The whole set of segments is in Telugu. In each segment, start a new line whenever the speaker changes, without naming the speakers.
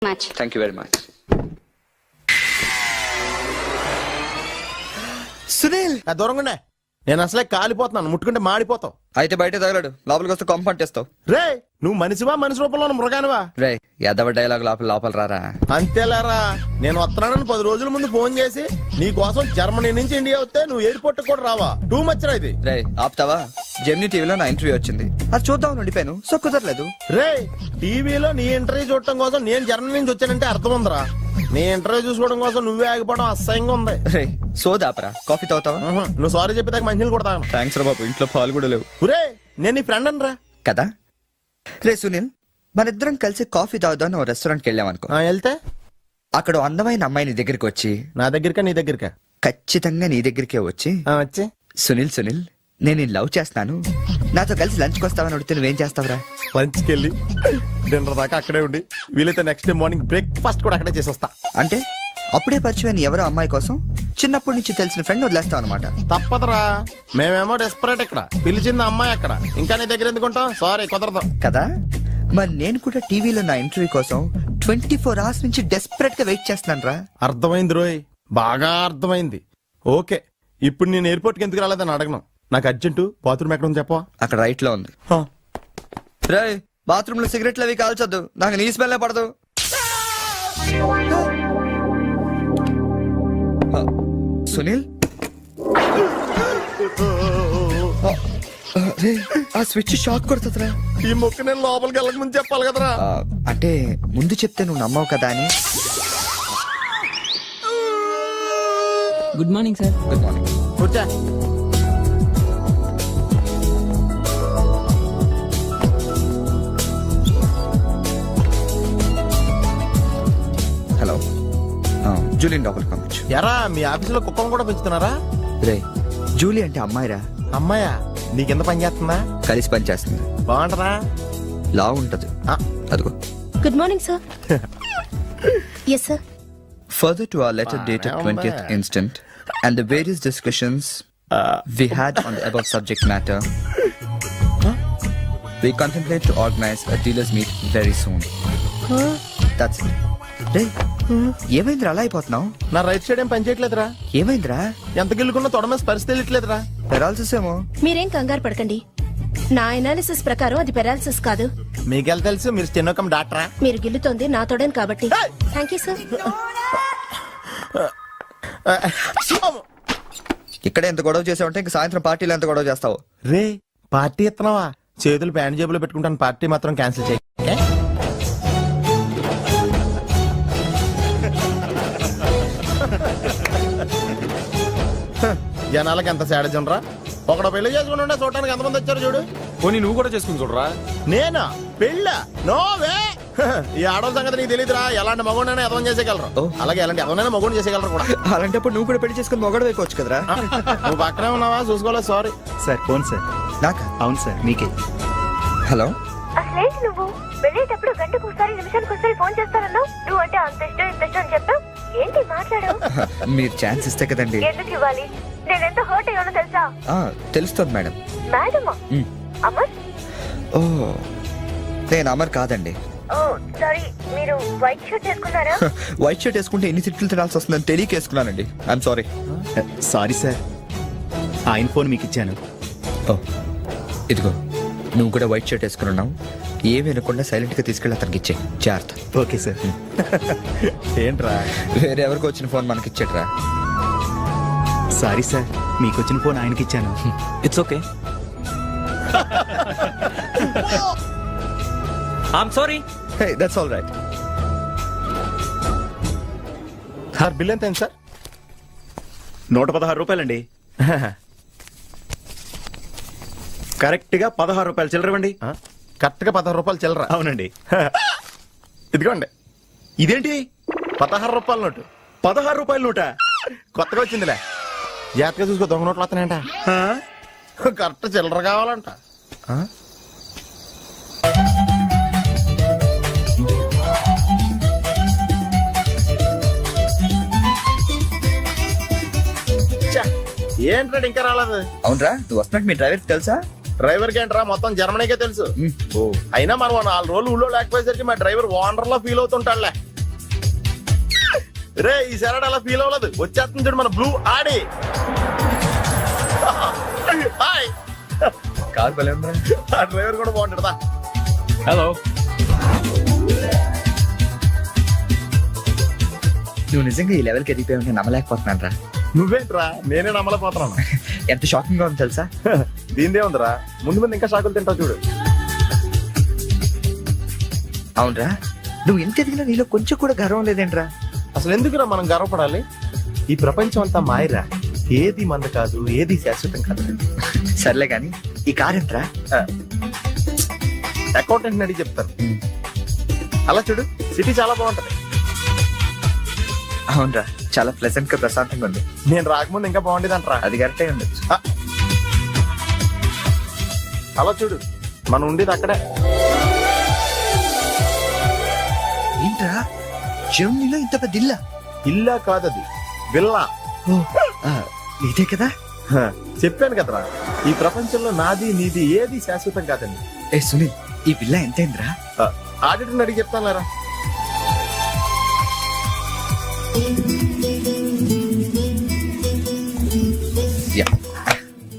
much.
Thank you very much.
Sunil
దూరంగా నేను అసలే కాలిపోతున్నాను, ముట్టుకుంటే మాడిపోతావు.
అయితే బయట తగలడు, లోపలికి వస్తే కంపంటేస్తావు.
రే నువ్వు మనిషివా మనిషి రూపంలో ఉన్న మృగానివా?
రే ఎదవ డైలాగ్ లోపల రారా.
అంతేలేరా, నేను వస్తున్నానని 10 రోజుల ముందు ఫోన్ చేసి నీ కోసం జర్మనీ నుంచి ఇండియా వస్తే నువ్వు ఎయిర్పోర్ట్ కూడా రావా? టూ మచ్ రా ఇది.
రే ఆపుతావా? జెమినీ టీవీలో నా ఇంటర్వ్యూ వచ్చింది, అది చూద్దాం ఉండిపోయాను. సో కుదరలేదు.
రే టీవీలో నీ ఇంటర్వ్యూ చూడటం కోసం నేను జర్మనీ నుంచి వచ్చానంటే అర్థం ఉందిరా. నీ ఇంటర్వ్యూ చూసుకోవడం కోసం నువ్వే ఆగిపోవడం అసహ్యంగా ఉంది.
రే సోదాపరా, కాఫీ తాగుతావా?
నువ్వు సారీ చెప్పేదాకా మంచినీళ్ళు కూడా తాగను.
థ్యాంక్స్ రా బాబు, ఇంట్లో పాలు కూడా లేవు.
రే నేను నీ ఫ్రెండ్ అని రా.
కదా. రే సునీల్, మన ఇద్దరం కలిసి కాఫీ తాగుదాం ఓ రెస్టారెంట్కి వెళ్ళాం అనుకో.
వెళ్తే
అక్కడ ఓ అందమైన అమ్మాయి నీ దగ్గరికి వచ్చి,
నా దగ్గరికా నీ దగ్గరికా?
ఖచ్చితంగా నీ దగ్గరికే వచ్చి,
వచ్చి
సునీల్ నేను లవ్ చేస్తాను, నాతో కలిసి లంచ్కి వస్తావని అడిగితే నువ్వేం చేస్తావురా?
లంచ్కి వెళ్ళి డిన్నర్ దాకా అక్కడే ఉండి వీలైతే నెక్స్ట్ డే మార్నింగ్ బ్రేక్ఫాస్ట్ కూడా అక్కడే చేసి వస్తా.
అంటే అప్పుడే పరిచయం ఎవరో అమ్మాయి కోసం చిన్నప్పటి నుంచి తెలిసిన ఫ్రెండ్ వదిలేస్తావు అనమాట.
తప్పదురా, మేమేమో డెస్పరేట్ ఇక్కడ, పిలిచింది అమ్మాయి అక్కడ, ఇంకా నీ దగ్గర ఎందుకుంటాం? సారీ కుదరదు
కదా. మరి నేను కూడా టీవీలో నా ఇంటర్వ్యూ కోసం 24 hours నుంచి డెస్పరేట్ గా వెయిట్ చేస్తున్నాను రా.
అర్థమైంది రోయ్, బాగా అర్థమైంది. ఓకే, ఇప్పుడు నేను ఎయిర్పోర్ట్కి ఎందుకు రాలేదని అడగను. నాకు అర్జెంటు బాత్రూమ్ ఎక్కడ ఉంది చెప్పవా?
అక్కడ రైట్ లో ఉంది. రే బాత్రూమ్ లో సిగరెట్లు అవి కాల్చొద్దు, నాకు నీ స్మెల్ పడదు. సునీల్, ఆ స్విచ్ షాక్ కొడుతుందిరా.
ఈ మొక్క నేను లోపలికి వెళ్ళక ముందు చెప్పాలి కదరా.
అంటే ముందు చెప్తే నువ్వు నమ్మవు కదా అని.
Good morning sir.
Good morning.
కూర్చో.
హలో, జూలియన్ లోపలికి పంపించు.
ఎరా మీ ఆఫీసులో కుక్కను కూడా పెంచుతున్నారా?
రే జూలీ అంటే అమ్మాయిరా.
అమ్మాయా? నీ కింద పని చేస్తుందా?
కలిసి పని చేస్తుంది.
బాగుంటదా?
లా ఉంటది. అదిగో.
Good morning, sir. Yes, sir.
Further to our letter dated 20th instant and the various discussions we had on the above subject matter, we contemplate to organize a dealers meet very soon. That's it. రే ఏమైందిరా అలా అయిపోతున్నావు?
నా రైట్ సైడ్ ఏం పని చేయట్లేదురా.
ఏమైందిరా?
ఎంత గిల్లుకున్నా తొడమేసి పరిస్థితి తెలియట్లేదురా.
పెరాల్సిస్ ఏమో.
మీరేం కంగారు పడకండి, నా ఎనాలిసిస్ ప్రకారం అది పెరాలసిస్ కాదు.
మీకెళ్ళ తెలుసు, మీరు స్టెనోకం డాక్టరా?
మీరు గిల్లుతోంది నా తోడని కాబట్టి. Thank you sir.
ఇక్కడ ఎంత గొడవ చేసావంటే ఇంక సాయంత్రం పార్టీలో ఎంత గొడవ చేస్తావు?
రే పార్టీ ఇస్తున్నావా? చేతులు ప్యాంట్ జేబులో పెట్టుకుంటాను, పార్టీ మాత్రం క్యాన్సిల్ చేయి. జనాలకి ఎంత సాడజం రా. ఒకడు పెళ్లి చేసుకుని ఉండే చూడటానికి ఎంతమంది వచ్చారు చూడు.
పోనీ నువ్వు కూడా చేసుకుని చూడరా.
నేనా పెళ్ళ? నోవే. ఈ ఆడవాళ్ళ సంగతి నీకు తెలియదురా. ఎలాంటి మగోడైనా ఎదవం చేసేయగలరు, అలాగే ఎలాంటి ఎదవనైనా మగోడు చేసేయగలరు కూడా.
అలాంటప్పుడు నువ్వు కూడా పెళ్లి చేసుకుని మొగడు వేయవచ్చు కదరా.
నువ్వు పక్కనే ఉన్నావా? చూసుకోలేదు. Sorry
sir. Phone sir.
నాకా?
అవును సార్, మీకే.
హలో.
అసలేంటి నువ్వు వెళ్ళేటప్పుడు గంటకు ఒకసారి నిమిషానికి ఒకసారి ఫోన్ చేస్తానన్నావు. నువ్వు అంటే అంత ఇష్టం ఇంత ఇష్టం అని చెప్పావు. ఏంటి మాట్లాడావు?
మీరు ఛాన్స్ ఇస్తే కదండి.
ఎందుకు ఇవ్వాలి? నేను ఎంత హర్ట్ అయ్యానో తెలుసా?
తెలుస్తుంది మేడం.
మేడమా? అమర్?
ఓ నేను అమర్ కాదండి.
ఓ సారీ, మీరు వైట్ షర్ట్ వేసుకున్నారా?
వైట్ షర్ట్ వేసుకుంటే ఎన్ని తిట్లు తినాల్సి వస్తుందని తెలియక వేసుకున్నానండి. I'm sorry.
సారీ సార్, ఆయన ఫోన్ మీకు ఇచ్చాను.
ఓ ఇదిగో, నువ్వు కూడా వైట్ షర్ట్ వేసుకుని ఉన్నావు. ఏమి వినకుండా సైలెంట్ గా తీసుకెళ్ళి అతనికి ఇచ్చే జాగ్రత్త.
Okay sir.
ఏంట్రా?
వేరే ఎవరికి వచ్చిన ఫోన్ మనకి ఇచ్చేట్రా.
సారీ సార్, మీకు వచ్చిన ఫోన్ ఆయనకి ఇచ్చాను.
It's okay. I'm sorry.
Hey that's all right.
Sir bill ఎంత సార్?
116 రూపాయలండి. కరెక్ట్ గా 16 రూపాయలు చిల్లరవండి.
కరెక్ట్ గా 16 రూపాయలు చిల్లరా?
అవునండి.
ఇదిగోండి.
ఇదేంటి?
16 రూపాయల నోటు.
16 రూపాయల నోట?
కొత్తగా వచ్చిందిలే. జాగ్రత్తగా చూసుకో, దొంగ నోట్లు వస్తున్నాయంట. కరెక్ట్ చిల్లర కావాలంట. ఏంట్రా ఇంకా రాలేదు?
అవునరా, నువ్వు వస్తున్నట్టు మీ డ్రైవర్ తెలుసా?
డ్రైవర్ కి ఏంట్రా మొత్తం జర్మనీకే తెలుసు. అయినా మనం 4 రోజులు ఊళ్ళో లేకపోయేసరికి మా డ్రైవర్ ఓనర్ లో ఫీల్ అవుతుంటాడులే. రే ఈ సెరడ్ అలా ఫీల్ అవ్వలేదు, వచ్చేస్తుంది చూడు మన బ్లూ ఆడి. హాయ్.
కార్ భలే ఉందా?
ఆ డ్రైవర్ కూడా బాగుంటాడా?
హలో.
నువ్వు నిజంగా ఈ లెవెల్కి ఎదిగిపోయి ఉంటే నమ్మలేకపోతున్నాను రా.
నువ్వేంట్రా, నేనే నమ్మలేకపోతున్నాను.
ఎంత షాకింగ్ గా ఉంది తెలుసా?
దీనిదే ఉందిరా, ముందు ముందు ఇంకా షాకులు తింటావు చూడు.
అవునరా, నువ్వు ఎంత ఎదిగినా నీలో కొంచెం కూడా గర్వం లేదేంట్రా?
అసలు ఎందుకురా మనం గర్వపడాలి? ఈ ప్రపంచం అంతా మాయరా, ఏది మంద కాదు, ఏది శాశ్వతం కాదు.
సర్లే గాని ఈ కార్ ఎంట్రా?
అకౌంటెంట్ అడిగి చెప్తారు. అలా చూడు, సిటీ చాలా బాగుంటది.
అవునరా, చాలా ప్లెజెంట్ గా ప్రశాంతంగా ఉంది.
నేను రాకముందు ఇంకా బాగుండేది అంటరా.
అది కరెక్టే ఉండొచ్చు.
అలా చూడు, మనం ఉండేది అక్కడే.
ఏంట్రా, జర్మనీలో ఇంత పెద్ద ఇల్లా?
ఇల్లా కాదది, విల్లా.
ఇదే కదా?
చెప్పాను కదరా, ఈ ప్రపంచంలో నాది నీది ఏది శాశ్వతం కాదండి.
ఏ సునీల్, ఈ విల్లా ఎంతైందిరా?
ఆడిటర్ అడిగి చెప్తాను.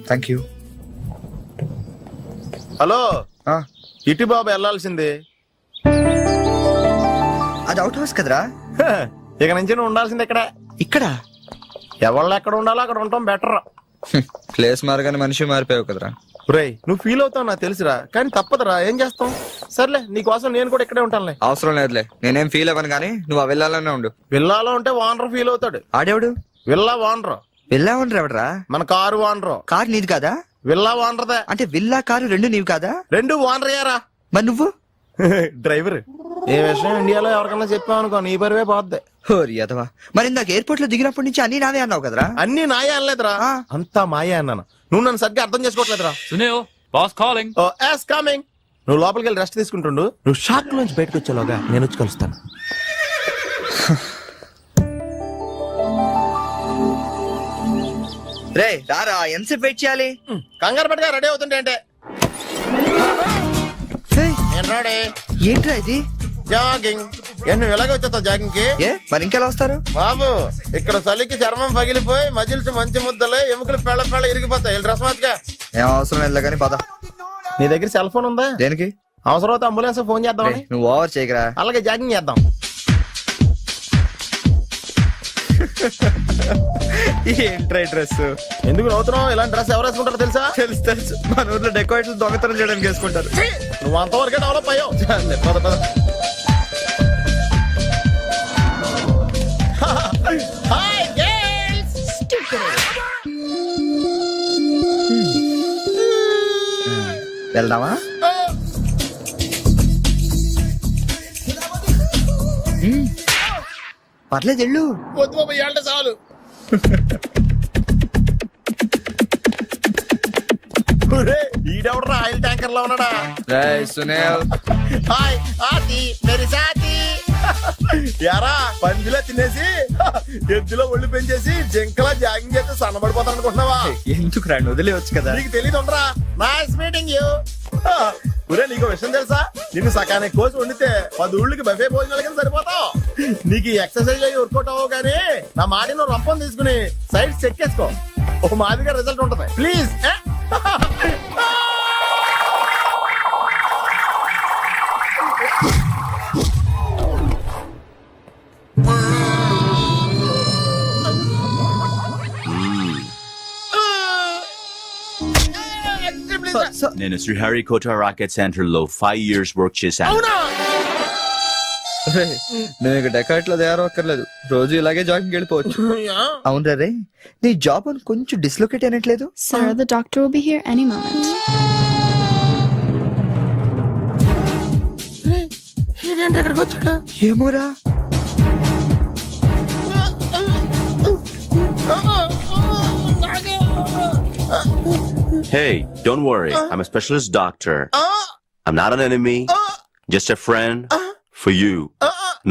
Thank you.
హలో, ఇటు బాబు వెళ్ళాల్సింది.
అది అవుట్ హౌస్ కదరా?
ఇక నుంచి నువ్వు ఉండాల్సింది ఇక్కడ.
ఇక్కడ
ఎవళ్ళు ఎక్కడ ఉండాలో అక్కడ ఉంటాం బెటర్.
ప్లేస్ మారగానే మనిషి మారిపోయావు కదరా.
రేయ్, నువ్వు ఫీల్ అవుతావు నాకు తెలుసురా, కానీ తప్పదురా, ఏం చేస్తాం. సర్లే, నీకోసం నేను కూడా ఇక్కడే ఉంటానులే.
అవసరం లేదులే, నేనేం ఫీల్ అవ్వను కానీ నువ్వు ఆ విల్లాలోనే ఉండు.
విల్లాలో ఉంటే ఓనర్ ఫీల్ అవుతాడు.
ఆడేవాడు?
Villa owner.
విల్లా ఓనర్ ఎవడరా?
మన కారు ఓనర్.
కారు నీది కాదా?
విల్లా ఓనర్దే.
అంటే విల్లా కారు రెండు నీవి కాదా?
రెండు ఓనర్ అయ్యారా.
మరి నువ్వు
డ్రైవర్. ఏ విషయం ఇండియాలో ఎవరికన్నా చెప్పావు అనుకో, నీ పరివే పోద్ది.
హోరి అదవా, మరి ఇందాక ఎయిర్పోర్ట్ లో దిగినప్పటి నుంచి అన్ని నావే అన్నావు కదరా?
అన్ని నాయే అనలేదురా, అంతా మాయే అన్నాను. నువ్వు నన్ను సరిగ్గా అర్థం చేసుకోవట్లేదురా.
Sunil, boss calling.
Oh yes coming. నువ్వు లోపలికి వెళ్ళి రెస్ట్ తీసుకుంటుండు, నువ్వు షాక్ నుంచి బయటకు వచ్చేలోగా నేను వచ్చి కలుస్తాను.
రే రారా, ఎంతసేపు వెయిట్ చేయాలి?
కంగారు పట్టుగా రెడీ అవుతుంటే అంటే. నేను రెడీ.
ఏంట్రా ఇది?
జాగింగ్. నువ్వు ఎలాగ వచ్చేస్తావు జాగింగ్ కి?
ఏ మరి ఇంకెలా వస్తారు?
బాబు, ఇక్కడ చలికి చర్మం పగిలిపోయి మజిల్స్ మంచి ముద్దలే, ఎముకలు పెళ్ళ పెళ్ళ ఇరిగిపోతాయి. డ్రెస్ మార్చుగా.
ఏం అవసరం లేదు కానీ పద.
నీ దగ్గర సెల్ ఫోన్ ఉందా?
దేనికి?
అవసరం అయితే అంబులెన్స్ ఫోన్ చేద్దామని.
నువ్వు ఓవర్ చేయకరా.
అలాగే జాగింగ్ చేద్దాం.
ఏంట్రా డ్రెస్?
ఎందుకు నవ్వుతున్నావు? ఇలాంటి డ్రెస్ ఎవరు వేసుకుంటారో తెలుసా?
తెలుసు తెలుసు, మన ఊర్లో డెకోరేట్లు దొంగతనం చేయడానికి వేసుకుంటారు.
నువ్వు అంతవరకే డెవలప్ అయ్యావు. పద పద. Hi girls.
వెళ్దామా? పర్లేదు వెళ్ళు.
వద్దు బాబు, అంటే చాలు. ఈడెవడరా ఆయిల్ ట్యాంకర్ లో ఉన్నాడా?
సునీల్,
హాయ్ ఆతి మేరీ సాతి. యారా, పందిలా తినేసి ఎద్దులో ఒళ్ళు పెంచేసి జింకలా జాగింగ్ చేస్తే సన్నబడిపోతాను అనుకుంటున్నావా?
ఎందుకు రా, వదిలేవచ్చు కదా.
నీకు తెలియదు ఉండరా. Nice meeting you. ఒరే, నీకు విషయం తెలుసా? నిన్ను సకానికి కోసి వండితే 10 ఊళ్ళకి బఫే భోజనాల కింద సరిపోతావు. నీకు ఈ ఎక్సర్సైజ్ అయ్యి వర్కౌట్ అవ్వవు కానీ నా మాటిన రంపం తీసుకుని సైడ్ చెక్ చేసుకో, ఒక మాదిరిగా రిజల్ట్ ఉంటది. ప్లీజ్.
నేను శ్రీహరికోట రాకెట్ సెంటర్ లో 5 years వర్క్ చేశాను.
నువ్వు ఇక డెకాట్ లో తయారవక్కర్లేదు, రోజు ఇలాగే జాగింగ్ వెళ్ళిపోవచ్చు. అవును రే, నీ జాబ్ అని కొంచెం dislocate అయినట్లేదు?
Sir, the doctor will be here any moment.
ఏమోరా.
Hey, don't worry. I'm a specialist doctor. I'm not an enemy. Just a friend for you.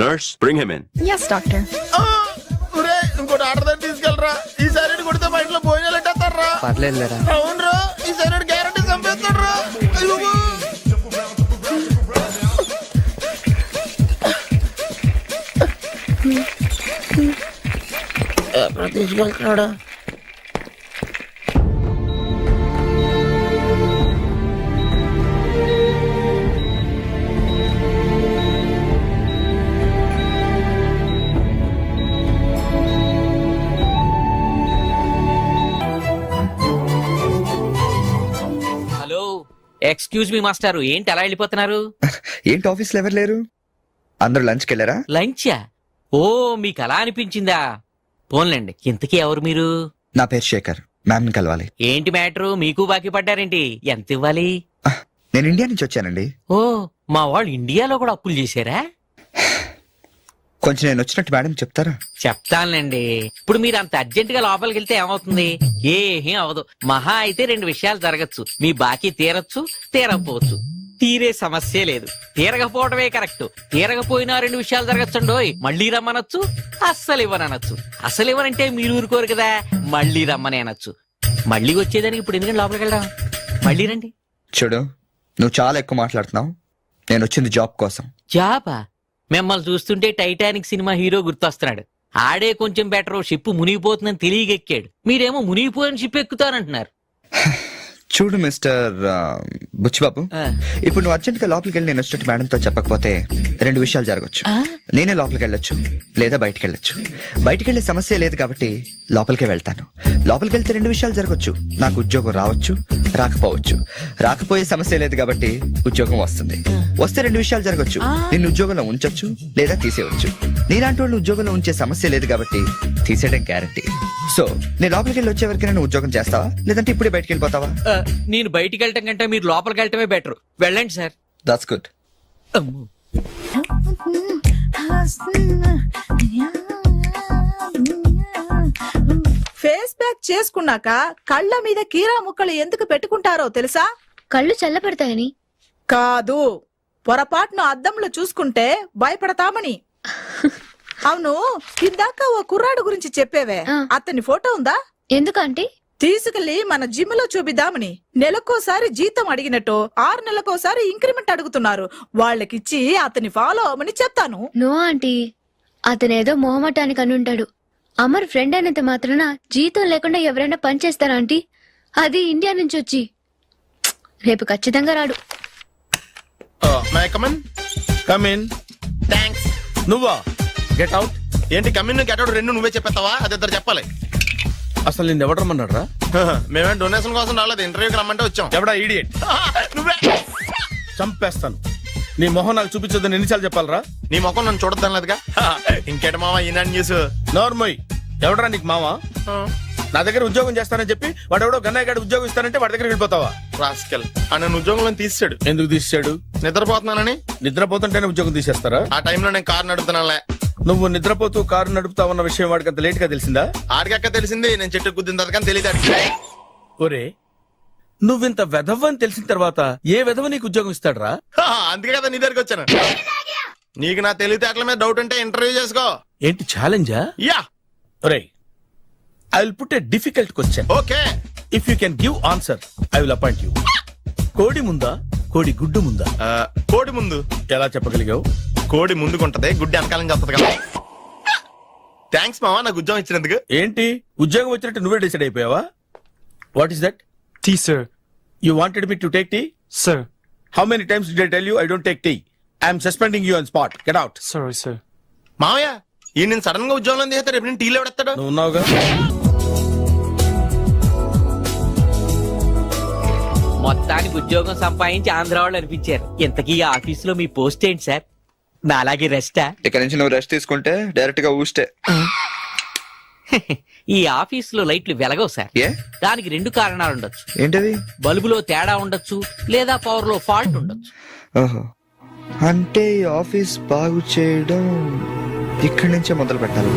Nurse, bring him in.
Yes, doctor.
ఇంకోటి ఆర్డర్ దగ్గర తీసుకెళ్ళరా. ఈ సైడ్ కొడితే మా ఇంట్లో భోజనాలు ఎట్టేస్తారా?
పర్లేదురా.
అవునరా, ఈ సైడ్ గ్యారంటీ చంపేస్తాడరా. ఎప్పుడు తీసుకెళ్తున్నాడు?
హలో ఎక్స్క్యూజ్ మీ మాస్టారు ఏంటి అలా వెళ్ళిపోతున్నారు?
ఏంటి ఆఫీస్లో ఎవరు లేరు? అందరూ లంచ్కి వెళ్ళారా?
లంచా? ఓ మీకు అలా అనిపించిందా? పోన్లేండి, ఇంతకీ ఎవరు మీరు?
నా పేరు శేఖర్, మ్యామ్ని కలవాలి.
ఏంటి మ్యాటరు? మీకు బాకీ పడ్డారేంటి? ఎంత ఇవ్వాలి?
నేను ఇండియా నుంచి వచ్చానండి.
ఓ మా వాళ్ళు ఇండియాలో కూడా అప్పులు చేశారా?
కొంచెం నేను వచ్చినట్టు మేడం చెప్తారా?
చెప్తానులేండి. ఇప్పుడు మీరు అంత అర్జెంట్ గా లోపలికి వెళ్తే ఏమవుతుంది? ఏమీ అవదు. మహా అయితే 2 విషయాలు జరగచ్చు. మీ బాకీ తీరచ్చు, తీరకపోవచ్చు. తీరే సమస్య లేదు. తీరకపోవడమే కరెక్ట్. తీరకపోయినా 2 విషయాలు జరగచ్చండోయ్. మళ్ళీ రమ్మనొచ్చు, అస్సలు ఇవ్వనొచ్చు. అసలు ఇవ్వనంటే మీరు ఊరుకోరు కదా, మళ్ళీ రమ్మని అనొచ్చు. మళ్ళీ వచ్చేదానికి ఇప్పుడు ఎందుకంటే లోపలికి వెళ్దాం. మళ్ళీ రండి.
చూడు, నువ్వు చాలా ఎక్కువ మాట్లాడుతున్నావు. నేను వచ్చింది జాబ్ కోసం.
జాబా? మిమ్మల్ని చూస్తుంటే టైటానిక్ సినిమా హీరో గుర్తొస్తున్నాడు. ఆడే కొంచెం బెటర్. షిప్ మునిగిపోతుందని తెలియగెక్కాడు. మీరేమో మునిగిపోయిన షిప్ ఎక్కుతానంటున్నారు.
చూడు మిస్టర్ బుచ్చిబాబు, ఇప్పుడు నువ్వు అర్జెంట్ గా లోపలికి వెళ్ళి నేను వచ్చినట్టు మేడంతో చెప్పకపోతే 2 విషయాలు జరగచ్చు. నేనే లోపలికి వెళ్ళొచ్చు, లేదా బయటికి వెళ్ళొచ్చు. బయటికి వెళ్ళే సమస్య లేదు కాబట్టి లోపలికే వెళ్తాను. లోపలికి వెళ్తే 2 విషయాలు జరగచ్చు. నాకు ఉద్యోగం రావచ్చు, రాకపోవచ్చు. రాకపోయే సమస్య లేదు కాబట్టి ఉద్యోగం వస్తుంది. వస్తే 2 విషయాలు జరగచ్చు. నిన్ను ఉద్యోగంలో ఉంచొచ్చు, లేదా తీసేయవచ్చు. నీలాంటి వాళ్ళు ఉద్యోగంలో ఉంచే సమస్య లేదు కాబట్టి తీసేయడం గ్యారంటీ. సో నేను లోపలికి వెళ్ళి వచ్చే వరకు నేను ఉద్యోగం చేస్తావా, లేదంటే ఇప్పుడే బయటికి వెళ్ళిపోతావా?
నేను బయటికి వెళ్ళటం కంటే మీరు లోపలికి వెళ్ళటమే బెటర్. వెళ్ళండి sir.
That's good.
Face pack చేసుకున్నాక కళ్ళ మీద కీరా ముక్కలు ఎందుకు పెట్టుకుంటారో తెలుసా?
కళ్ళు చల్లబడతాయని.
కాదు, పొరపాటును అద్దంలో చూసుకుంటే భయపడతామని. అవును, ఇందాక ఓ కుర్రాడు గురించి చెప్పేవే, అతని ఫోటో ఉందా?
ఎందుకంటే
తీసుకెళ్లి మన జిమ్ లో చూపిద్దామని. నెలకోసారి జీతం అడిగినట్టు 6 నెలకోసారి ఇంక్రిమెంట్ అడుగుతున్నారు. వాళ్ళకిచ్చి అతని ఫాలో అవ్వమని చెప్తాను.
నో ఆంటీ, అతనేదో మొహమాటానికి అనుంటాడు. అమర్ ఫ్రెండ్ అయినంత మాత్రాన జీతం లేకుండా ఎవరైనా పని చేస్తారా ఆంటీ? అది ఇండియా నుంచి వచ్చి. రేపు ఖచ్చితంగా రాడు.
నువ్వా? Get out. ఏంటి కమిన్ గెట్ అవుట్ 2 నువ్వే చెప్పేస్తావా? అది ఇద్దరు చెప్పాలి.
అసలు నేను ఎవరు రమ్మన్నాడు రా?
మేమే డొనేషన్ కోసం రాలేదు, ఇంటర్వ్యూకి రమ్మంటే వచ్చాం.
ఎవడా ఈడియట్?
నువ్వే.
చంపేస్తాను. నీ మొహం నాకు చూపించొద్దని ఎన్నిసార్లు చెప్పాలరా?
నీ ముఖం నన్ను చూడద్దాం లేదుగా. ఇంకేట మావా ఈనాడు న్యూస్.
నోర్మోయ్, ఎవడరా నీకు మావా? నా దగ్గర ఉద్యోగం చేస్తానని చెప్పి వాడు ఎవడో గన్నయ్య గారి ఉద్యోగం ఇస్తానంటే వాడి దగ్గర వెళ్ళిపోతావా?
రాస్కెల్. ఆ నన్ను ఉద్యోగంలో తీసాడు.
ఎందుకు తీసాడు?
నిద్రపోతున్నానని.
నిద్రపోతుంటేనే ఉద్యోగం తీసేస్తారా?
ఆ టైంలో నేను కారు నడుపుతున్నానులే.
నువ్వు నిద్రపోతూ కారు నడుపుతా ఉన్న విషయం వాడికి అంత లేట్ గా తెలిసిందా?
ఆడికక్క తెలిసింది, నేను చెట్టు గుద్దిన తర్వాత తెలియదు.
ఒరే, నువ్వింత వెధవ్ అని తెలిసిన తర్వాత ఏ వెధవ నీకు ఉద్యోగం ఇస్తాడరా?
అందుకే కదా నీ దగ్గరికి వచ్చాను. నీకు నా తెలివితేటల మీద డౌట్ ఉంటే ఇంటర్వ్యూ చేసుకో.
ఏంటి ఛాలెంజా?
యా.
ఒరే, I will put a difficult question.
Okay.
If you can give answer I will appoint you. కోడి ముందా, కోడి గుడ్డు ముందా?
కోడి ముందు.
ఎలా చెప్పగలిగావు?
కోడి ముందుకుంటది, గుడ్డి వెనకాలని చెప్తుంది కదా. థ్యాంక్స్ మావా నాకు ఉద్యోగం ఇచ్చినందుకు.
ఏంటి ఉద్యోగం వచ్చినట్టు నువ్వే డిసైడ్ అయిపోయావా? What is that?
Tea sir.
You wanted me to take tea?
Sir.
How many times did I tell you I don't take tea? I am suspending you on spot. Get out.
Sorry, sir.
మావయ్య ఈ నేను సడన్ గా ఉద్యోగంలో తీస్తే రేపు నేను టీలో ఎవడెత్తాడు?
నువ్వు ఉన్నావుగా.
మొత్తానికి ఉద్యోగం సంపాదించి ఆంధ్ర వాళ్ళు అనిపించారు. ఇంతకీ ఈ ఆఫీసులో మీ పోస్ట్ ఏంటి సార్? నా అలాగే రెస్టా?
ఇక్కడ నుంచి నువ్వు రెస్ట్ తీసుకుంటే డైరెక్ట్ గా ఊస్తే.
ఈ ఆఫీసులో లైట్లు వెలగవు సార్.
ఏ?
దానికి 2 కారణాలు ఉండొచ్చు.
ఏంటవి?
బల్బులో తేడా ఉండొచ్చు, లేదా పవర్ లో ఫాల్ట్ ఉండొచ్చు.
ఓహో, అంటే ఈ ఆఫీస్ బాగు చేయడం ఇక్కడి నుంచే మొదలు పెట్టాలి.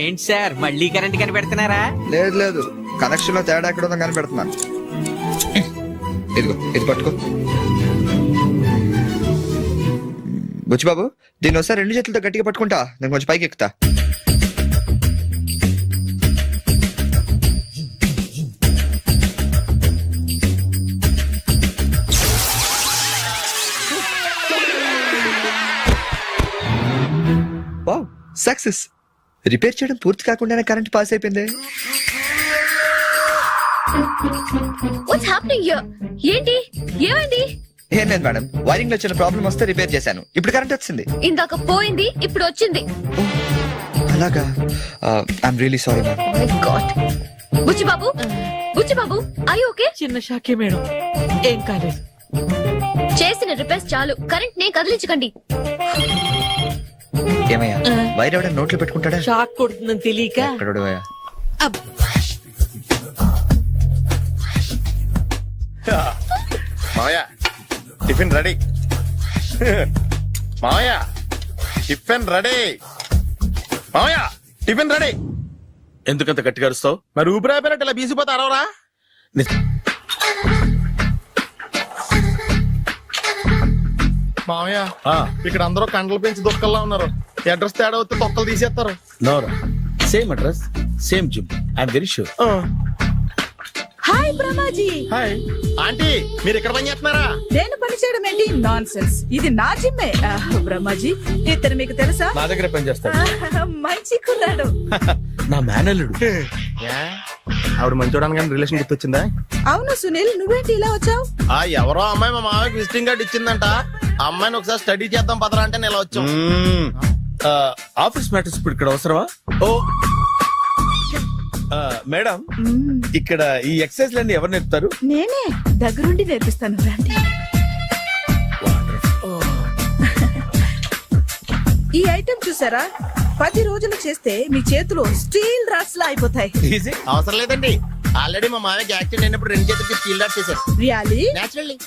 ఏంటి సార్ మళ్ళీ కరెంట్ కనిపెడుతున్నారా?
లేదు లేదు, కనెక్షన్ లో తేడా ఎక్కడ ఉందో కనిపెడుతున్నాను. ఇదిగో ఇది పట్టుకో. బుచ్చిబాబు, దీన్ని ఒకసారి 2 చేతులతో గట్టిగా పట్టుకుంటా, నేను కొంచెం పైకి ఎక్కుతా. సక్సెస్. రిపేర్ చేయడం పూర్తి కాకుండానే కరెంట్ పాస్ అయిపోయింది.
What's happening here? ఏంటి, ఏమైంది?
ఏం లేదు మేడం, వైరింగ్ లో చిన్న ప్రాబ్లం వస్తే రిపేర్ చేశాను. ఇప్పుడు కరెంట్ వచ్చింది.
ఇందాక పోయింది, ఇప్పుడు వచ్చింది.
అలాగా? I'm really sorry madam.
My god. Buchibabu, Buchibabu, I okay?
చిన్న షాకే మేడం, ఏం కాలేదు.
చేసిన రిపేర్స్ చాలు, కరెంట్ నే కదిలించకండి.
ఏమయ్యా, వైర్ ఎవడైనా నోట్లో పెట్టుకుంటాడా?
షాక్ కొడుతుందని తెలియక.
ఎక్కడోడు
మావయ్య టిఫిన్ రెడీ. మావయ్య టిఫిన్ రెడీ. మావయ్య టిఫిన్ రెడీ.
ఎందుకంత గట్టిగా అరుస్తావు?
మరి ఊపిరి అయిపోయినట్టు ఇలా బీసిపోతే అరవరా? మావయ్య ఇక్కడ అందరూ కండలు పెంచి దుక్కల్లా ఉన్నారు. అడ్రస్ తేడా వస్తే తొక్కలు తీసేస్తారు.
నోరా, same address, same gym. I'm very sure.
Hi Brahmaji.
Hi
aunty, మీరు ఇక్కడ పని చేస్తున్నారా?
నేను పని చేయడం ఏంటి? Nonsense. ఇది నా జిమ్మే. బ్రహ్మాజీ, ఇతను మీకు తెలుసా?
నా దగ్గర పని చేస్తాడు.
మంచి కుర్రాడు.
నా మేనల్లుడు.
ఆవిడ మంచి చూడడానికి రిలేషన్ గుర్తొచ్చిందా?
అవును సునీల్, నువ్వేంటి ఇలా వచ్చావు?
ఎవరో అమ్మాయి మా మామయ్యకి విజిటింగ్ కార్డు ఇచ్చిందంట. ఆ అమ్మాయిని ఒకసారి స్టడీ చేద్దాం పదరా అంటే నేను ఇలా వచ్చాం.
ఆఫీస్ మ్యాటర్స్ ఇప్పుడు ఇక్కడ అవసరమా? ఓ మేడం, ఇక్కడ ఈ ఎక్సర్సైజ్ లన్నీ ఎవరు నేర్పుతారు?
నేనే దగ్గరుండి నేర్పిస్తాను, రండి. ఈ ఐటెం చూసారా? 10 రోజులు చేస్తే మీ చేతులు స్టీల్ రాట్స్ లా అయిపోతాయి.
ఈజీ.
అవసరం లేదండి, ఆల్రెడీ మా మామయ్యకి యాక్సిడెంట్ అయినప్పుడు 2 చేతులకి స్టీల్ డాట్ చేశారు.
రియాలీ?
నేచురల్లీ.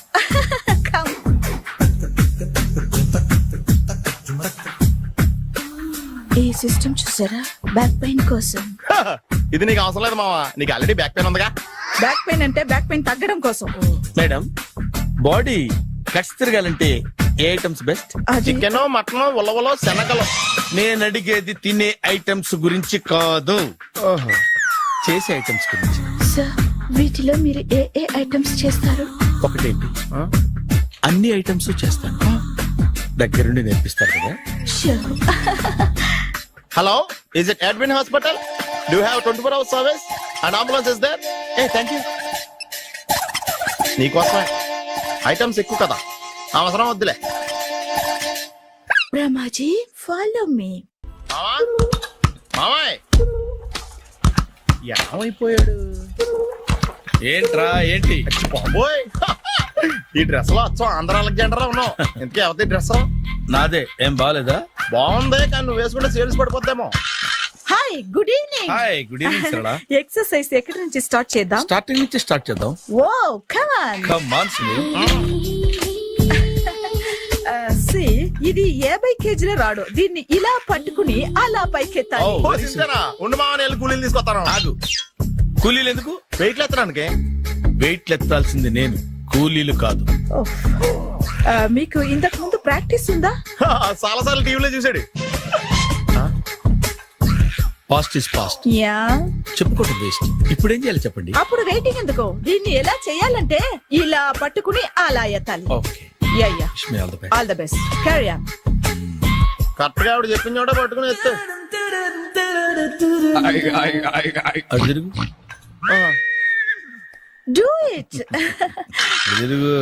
ఈ సిస్టమ్ చూసారా? బ్యాక్ పెయిన్ కోసం.
ఇది నీకు అవసరం లేదు మావా, నీకు ఆల్రెడీ బ్యాక్ పెయిన్ ఉందిగా.
బ్యాక్ పెయిన్ అంటే బ్యాక్ పెయిన్ తగ్గడం కోసం.
మేడం, బాడీ కట్స్ తిరగాలంటే ఏ ఐటమ్స్ బెస్ట్?
చికెన్, మటన్, ఉలవలో, శనగలు.
నేను అడిగేది తినే ఐటమ్స్ గురించి కాదు, చేసే ఐటమ్స్ గురించి.
సార్, వీటిలో మీరు ఏ ఏ ఐటమ్స్ చేస్తారు?
ఒకటేంటి, అన్ని ఐటమ్స్ చేస్తాను. దగ్గరుండి నేర్పిస్తారు కదా.
Hello, is it admin hospital? Do have 24 hours service and ambulance is there? Thank you. నీకోసమే ఐటమ్స్ ఎక్కువ కదా, అవసరం వద్దులే.
Brahmaji, follow me.
మామాయ్
ఏమైపోయాడు? ఏంట్రా ఏంటి?
బాబోయ్, ఈ డ్రెస్ లో వచ్చాం ఆంధ్ర అలెగ్జాండర్ ఉన్నావు. ఇంతకీ ఎవరి డ్రెస్?
నాదే. ఏం బాగాలేదా?
బాగుంది, కానీ నువ్వు వేసుకుంటే సేల్స్ పడిపోద్దేమో.
Hi, good evening.
Hi, good evening Sarala.
Exercise ఎక్కడి నుంచి స్టార్ట్ చేద్దాం?
స్టార్టింగ్ నుంచి స్టార్ట్ చేద్దాం.
Oh come on.
Come on Sunil.
ఇది 50 కేజీల రాడు. దీన్ని ఇలా పట్టుకుని అలా పైకెత్తాలి.
Oh.
ఉండు మామని వెళ్ళి కూలీలు తీసుకొస్తాను.
ఆగు, కూలీలు ఎందుకు?
వెయిట్లు ఎత్తడానికి.
వెయిట్లు ఎత్తాల్సింది నేను, కూలీలు కాదు.
మీకు ఇంతకు ముందు ప్రాక్టీస్ ఉందా?
చాలా సార్లు టీవీలో చూసాడు.
Past is past,
yeah.
చెప్పుకోవడం వేస్ట్. ఇప్పుడు ఏం చేయాలి చెప్పండి?
అప్పుడు వెయిటింగ్ ఎందుకు? దీన్ని ఎలా చేయాలంటే ఇలా పట్టుకుని అలా ఎత్తాలి.
Okay,
ya ya.
Wish me all the best.
All the best. Carry on.
Correct గా ఆవిడ చెప్పిన చోట పట్టుకుని ఎత్తు.
అటు తిరుగు,
డూ ఇట్.
అటు తిరుగు.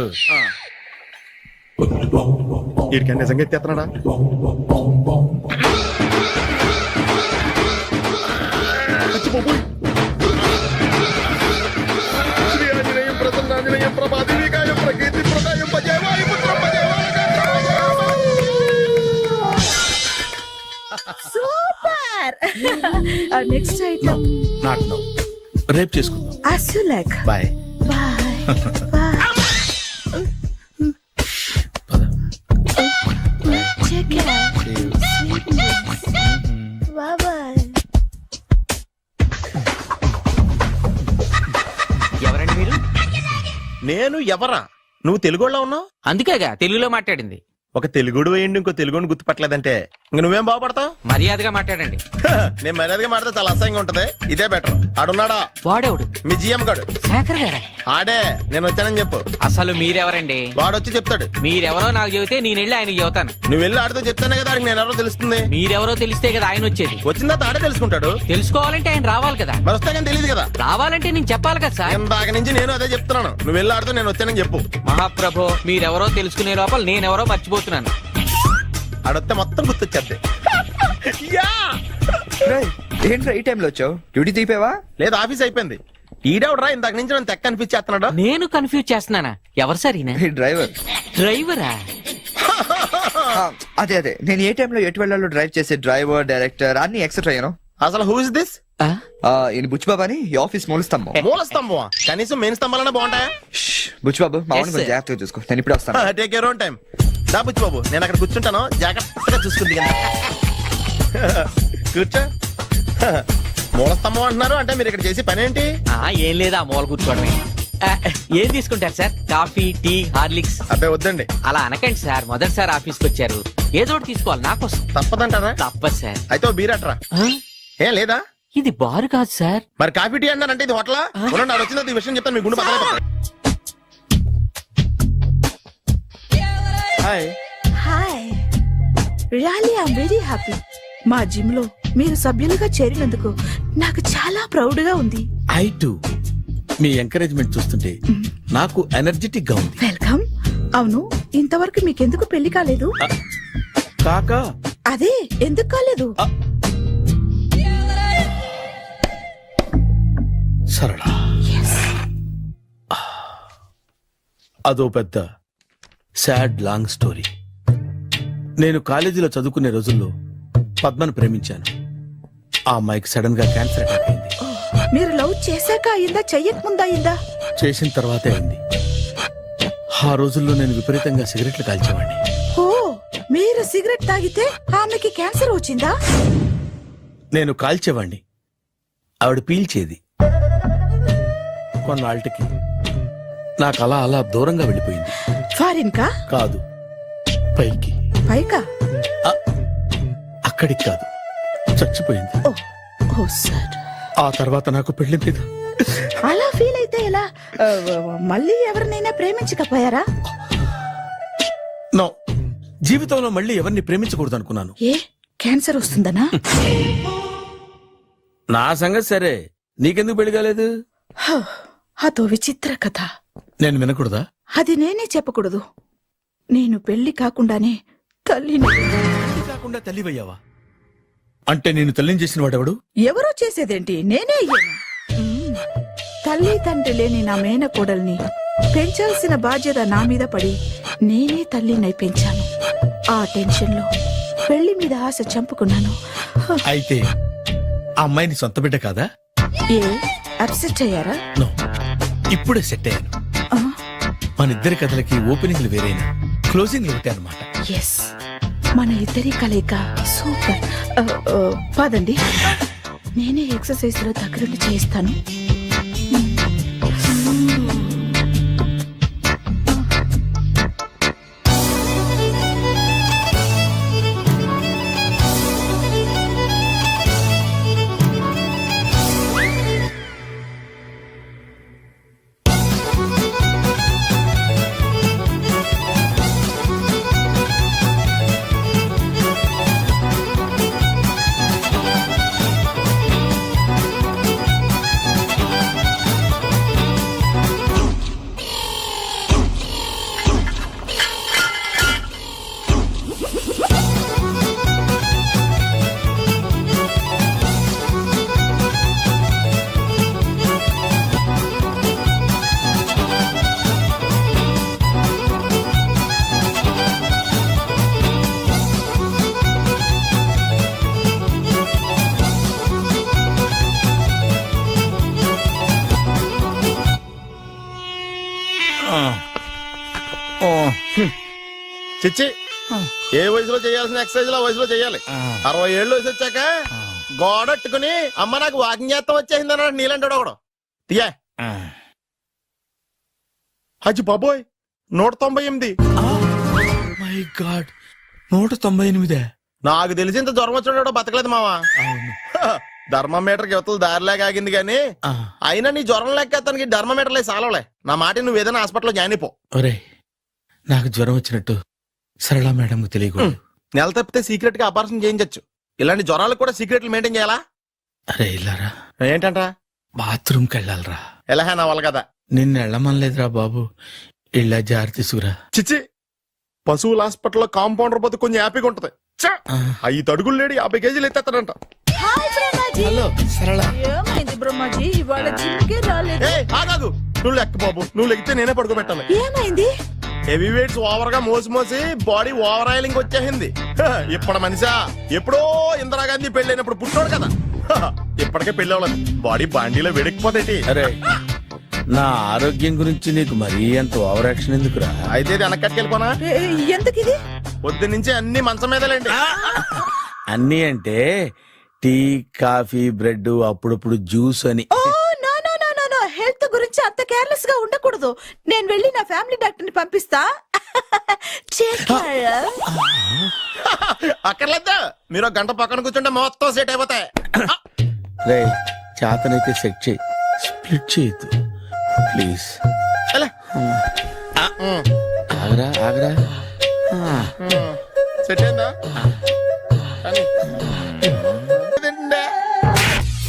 వీడికి నిజంగా ఎత్తేస్తున్నాడా? శ్రీ ఆంజనేయం ప్రసన్నాంజనేయం ప్రభాదేవికాయం ప్రకీర్తి ప్రదాయం భజేవాయు పుత్రం
super. Next item
not now, రేపు చేసుకుందాం.
as you like.
Bye.
Bye. Bye. Check it out. Bye bye.
ఎవరండి మీరు?
నేను ఎవరా? నువ్వు తెలుగులో ఉన్నావు?
అందుకేగా తెలుగులో మాట్లాడింది.
ఒక తెలుగుడు వేయండి ఇంకో తెలుగుని గుర్తుపట్టలేదంటే ఇంక నువ్వేం బాగుపడతావు?
మర్యాదగా మాట్లాడండి.
నేను మర్యాదగా మాడితే చాలా అసహ్యంగా ఉంటది. ఇదే బెటర్. ఆడున్నాడా
వాడేవుడు
మీ జిఎం గాడు?
శేఖర్ గారా?
ఆడే. నేను వచ్చానని చెప్పు.
అసలు మీరెవరండి?
వాడొచ్చి చెప్తాడు.
మీరెవరో నాకు చెబితే నేను వెళ్ళి ఆయనకి చెబుతాను.
నువ్వు వెళ్ళి ఆడితో చెప్తానే కదా ఆడికి నేను ఎవరో తెలుస్తుంది.
మీరెవరో తెలిస్తే కదా ఆయన వచ్చేది.
వచ్చిన తర్వాత ఆడే తెలుసుకుంటాడు.
తెలుసుకోవాలంటే ఆయన రావాలి కదా.
మరి వస్తే కానీ తెలియదు కదా.
రావాలంటే నేను చెప్పాలి కదా సార్.
ఇందాక నుంచి నేను అదే చెప్తున్నాను. నువ్వు వెళ్ళి ఆడితో నేను వచ్చానని చెప్పు.
మహాప్రభు మీరెవరో తెలుసుకునే లోపల నేనెవరో మర్చిపోతున్నాను.
ఆడొస్తే మొత్తం గుర్తొచ్చేద్ది.
రేయ్, ఏంట్రా ఈ టైంలో వచ్చావు? డ్యూటీ తీపేవా?
లేదు ఆఫీస్ అయిపోయింది. ఈడెవడరా ఇందాక నుంచి నన్ను తెక్క అనిపించేస్తున్నాడు.
నేను కన్ఫ్యూజ్ చేస్తున్నానా? ఎవరు సార్ ఈయన?
ఈ డ్రైవర్.
డ్రైవరా?
అదే అదే, నేను ఏ టైంలో ఎటు వెళ్ళాలో డ్రైవ్ చేసే డ్రైవర్, డైరెక్టర్ అన్ని ఎక్సెట్రా యూనో.
అసలు హూ ఇస్ దిస్?
ఈయన బుచ్చిబాబు అని ఈ ఆఫీస్ మూల స్తంభం.
మూల స్తంభం? కనీసం మెయిన్ స్తంభాలనే బాగుంటాయా?
బుచ్చిబాబు మా
Yes, sir.
జాగ్రత్తగా చూసుకో, నేను ఇప్పుడు వస్తాను.
Take your own time. దా బుచ్చి బాబు, నేను అక్కడ కూర్చుంటాను, జాగ్రత్తగా చూసుకుంది. కూర్చో. మూల స్తంభం అంటున్నారు అంటే మీరు ఇక్కడ చేసే పని ఏంటి?
ఏం లేదా, మూల కూర్చోవడమే. ఏం తీసుకుంటారు సార్? Coffee, tea, Horlicks?
అబ్బాయి వద్దండి.
అలా అనకండి సార్, మొదటిసారి ఆఫీస్కి వచ్చారు, ఏదో ఒకటి తీసుకోవాలి నాకోసం.
తప్పదంటారా?
తప్పదు సార్.
అయితే ఓ బీర్ అట్రా. ఏం లేదా?
ఇది బారు కాదు సార్.
మరి కాఫీ టీ అన్నారంటే ఇది హోటలా? చూడండి ఆడ వచ్చిందో ఈ విషయం చెప్తాను, మీ గుండె పక్కన. Hi.
Hi, really I'm very happy. మా జిమ్ లో మీరు సభ్యులుగా చేరినందుకు నాకు చాలా ప్రౌడ్ గా ఉంది.
ఐ టు మీ ఎంకరేజ్మెంట్ చూస్తుంటే నాకు ఎనర్జెటిక్ గా ఉంది.
వెల్కమ్. అవును, ఇంతవరకు మీకెందుకు పెళ్లి కాలేదు?
కాకా
అదే ఎందుకు కాలేదు?
సరళ, అదో పెద్ద సాడ్ లాంగ్ స్టోరీ. నేను కాలేజీలో చదువుకునే రోజుల్లో పద్మను ప్రేమించాను. ఆ అమ్మాయికి సడన్ గా క్యాన్సర్ అటాక్ అయింది.
మీరు లవ్ చేశాక అయిందా, చెయ్యక ముందా అయిందా?
చేసిన తర్వాతే అయింది. ఆ రోజుల్లో నేను విపరీతంగా సిగరెట్లు కాల్చేవాడిని.
ఓ, మీరు సిగరెట్ తాగితే ఆమెకి క్యాన్సర్ వచ్చిందా?
నేను కాల్చేవాణ్ణి, ఆవిడ పీల్చేది. కొన్నాళ్ళకి నాకు అలా అలా దూరంగా వెళ్ళిపోయింది.
ఫారిన్ కా?
కాదు, పైకి.
పైకా?
అక్కడికి కాదు, చచ్చిపోయింది.
ఓ, ఓ సార్.
ఆ తర్వాత నాకు పెళ్లి మీద
అలా ఫీల్ అయితే ఎలా? మళ్ళీ ఎవరినైనా ప్రేమించకపోయారా?
నో, జీవితంలో మళ్ళీ ఎవరిని ప్రేమించకూడదు అనుకున్నాను.
ఏ, క్యాన్సర్ వస్తుందనా?
నా సంగతి సరే, నీకెందుకు పెళ్లి కాలేదు?
హ, అదో విచిత్ర కథ.
నేను వినకూడదా?
అది నేనే చెప్పకూడదు. నేను పెళ్లి కాకుండానే తల్లిని.
పెళ్లి కాకుండా తల్లివయ్యావా? అంటే నేను తల్లిని చేసిన వాడెవడు?
ఎవరో చేసేదేంటి, నేనే అయ్యాను. తల్లి తండ్రి లేని నా మేనకోడల్ని పెంచాల్సిన బాధ్యత నా మీద పడి నేనే తల్లినై పెంచాను. ఆ టెన్షన్ లో పెళ్లి మీద ఆశ చంపుకున్నాను.
అయితే ఆ అమ్మాయిని సొంత బిడ్డ కాదా?
ఏ, అప్సెట్ అయ్యారా?
నో, ఇప్పుడే సెట్ అయ్యాను.
ఆ,
మన ఇద్దరి కథలకి ఓపెనింగ్లు వేరైనా క్లోజింగ్లు ఒకటే అనమాట.
ఎస్, మన ఇద్దరి కలయిక సూపర్. పదండి, నేనే ఎక్సర్సైజ్ లో దగ్గరుండి చేయిస్తాను.
చిచ్చి, ఏ వయసులో చేయాల్సిన ఎక్సర్సైజ్ ఆ వయసులో చేయాలి. 60 ఏళ్ళు వయసు వచ్చాక గోడట్టుకుని అమ్మ నాకు వాకింగ్ చేస్తాం వచ్చేసింది అన్నాడు నీలంటాడు ఒకడు. తీయా అచ్చి బాబోయ్, 198.
My my God 198.
నాకు తెలిసి ఇంత జ్వరం వచ్చాడో బతకలేదు మావా.
అవును.
ధర్మమీటర్ యువతలు దారిలాగా ఆగింది గానీ
ఆ,
అయినా నీ జ్వరం లెక్క అతనికి ధర్మమీటర్లే సాలవలే. నా మాట నువ్వు ఏదైనా హాస్పిటల్లో జాయిన్ అయిపో.
ఒరేయ్ నాకు జ్వరం వచ్చినట్టు సరళ మేడంకు తెలియకూడదు.
నెల తప్పితే సీక్రెట్ గా ఆపరేషన్ చేయించచ్చు. ఇలాంటి జ్వరాలకు కూడా సీక్రెట్లు మెయింటైన్ చేయాలా?
అరే ఇల్లారా,
ఏంటంట?
బాత్రూమ్కి వెళ్ళాలరా.
ఎలా నా వాళ్ళ కదా.
నిన్ను వెళ్ళమనలేదురా బాబు, ఇళ్ళ జారి తీసుకురా.
చిచ్చి, పశువుల హాస్పిటల్లో కాంపౌండర్ పోతే కొంచెం హ్యాపీగా ఉంటది. చ్చ! 5 అడుగులు లేడి 50 కేజీలు ఎత్తేస్తాడంట.
హాయ్ బ్రహ్మాజీ.
హలో సరళ.
ఏమైంది బ్రహ్మాజీ, ఇవాళ జిమ్కే రాలేదు?
ఏ ఆగాదు, నువ్వు లెక్క బాబు. నువ్వు లెక్కితే నేనే పడుకోబెట్టాను.
ఏమైంది?
హెవీ వెయిట్స్ ఓవర్ గా మోసి మోసి బాడీ ఓవర్ ఆయిలింగ్ వచ్చేసింది. హ, ఇప్పుడు మనిషా ఎప్పుడో ఇందిరాగాంధీ పెళ్ళైనప్పుడు పుట్టినోడు కదా. హ, ఇప్పటికే పెళ్ళి అవ్వలేదు, బాడీ బాండీలో వెడికిపోతేటి.
అరే నా ఆరోగ్యం గురించి నీకు మరీ అంత ఓవర్ యాక్షన్ ఎందుకురా?
అయితే ఇది వెనక్కట్టుకెళ్ళిపోనా?
ఎందుకు ఇది?
పొద్దు నుంచి అన్ని మంచం మీదలేండి.
అన్నీ అంటే టీ కాఫీ బ్రెడ్ అప్పుడప్పుడు జ్యూస్ అని.
Oh no no no no no, health గురించి అంత కేర్లెస్ గా ఉండకూడదు. నేను వెళ్ళి నా ఫ్యామిలీ డాక్టర్ ని పంపిస్తా. Take care.
అక్కర్లేదు, మీరు ఒక గంట పక్కన కూర్చుంటే మొత్తం సెట్ అయిపోతాయి.
రే చేతనైతే సెట్ చేయి, స్ప్లిట్ చేయొద్దు ప్లీజ్.
ఎలా?
ఆగరా ఆగరా.
సెట్ అయిందా? కానీ